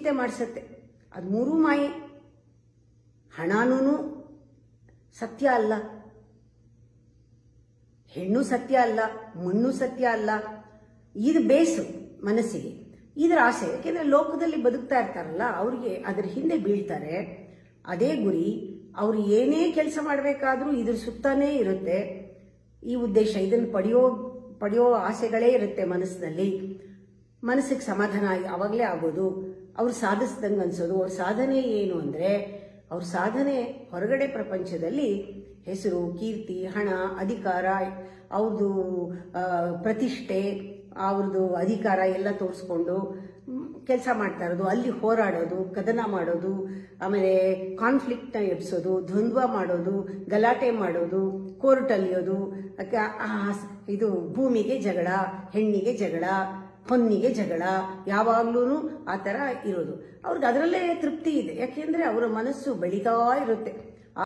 ಚಿತೆ ಮಾಡಿಸುತ್ತೆ. ಅದು ಮೂರೂ ಮಾಯೆ. ಹಣನೂ ಸತ್ಯ ಅಲ್ಲ, ಹೆಣ್ಣು ಸತ್ಯ ಅಲ್ಲ, ಮಣ್ಣು ಸತ್ಯ ಅಲ್ಲ. ಇದು ಬೇಸು ಮನಸ್ಸಿಗೆ, ಇದರ ಆಸೆ. ಯಾಕೆಂದ್ರೆ ಲೋಕದಲ್ಲಿ ಬದುಕ್ತಾ ಇರ್ತಾರಲ್ಲ, ಅವ್ರಿಗೆ ಅದರ ಹಿಂದೆ ಬೀಳ್ತಾರೆ. ಅದೇ ಗುರಿ. ಅವ್ರು ಏನೇ ಕೆಲಸ ಮಾಡಬೇಕಾದ್ರೂ ಇದ್ರ ಸುತ್ತಾನೇ ಇರುತ್ತೆ ಈ ಉದ್ದೇಶ. ಇದನ್ನು ಪಡೆಯೋ ಆಸೆಗಳೇ ಇರುತ್ತೆ ಮನಸ್ಸಿನಲ್ಲಿ. ಮನಸ್ಸಿಗೆ ಸಮಾಧಾನ ಆವಾಗಲೇ ಆಗೋದು, ಅವ್ರು ಸಾಧಿಸ್ದಂಗೆ ಅನ್ಸೋದು. ಅವ್ರ ಸಾಧನೆ ಏನು ಅಂದರೆ, ಅವ್ರ ಸಾಧನೆ ಹೊರಗಡೆ ಪ್ರಪಂಚದಲ್ಲಿ ಹೆಸರು, ಕೀರ್ತಿ, ಹಣ, ಅಧಿಕಾರ, ಅವ್ರದ್ದು ಪ್ರತಿಷ್ಠೆ, ಅವ್ರದ್ದು ಅಧಿಕಾರ ಎಲ್ಲ ತೋರಿಸ್ಕೊಂಡು ಕೆಲಸ ಮಾಡ್ತಾ ಇರೋದು, ಅಲ್ಲಿ ಹೋರಾಡೋದು, ಕದನ ಮಾಡೋದು, ಆಮೇಲೆ ಕಾನ್ಫ್ಲಿಕ್ಟ್ನ ಎಬ್ಸೋದು, ದ್ವಂದ್ವ ಮಾಡೋದು, ಗಲಾಟೆ ಮಾಡೋದು, ಕೋರ್ಟ್ ಅಲಿಯೋದು, ಇದು ಭೂಮಿಗೆ ಜಗಳ, ಹೆಣ್ಣಿಗೆ ಜಗಳ, ಹೊನ್ನಿಗೆ ಜಗಳ, ಯಾವಾಗ್ಲೂ ಆ ಥರ ಇರೋದು. ಅವ್ರಿಗೆ ಅದರಲ್ಲೇ ತೃಪ್ತಿ ಇದೆ. ಯಾಕೆಂದ್ರೆ ಅವರ ಮನಸ್ಸು ಬೆಳೀತಾ ಇರುತ್ತೆ.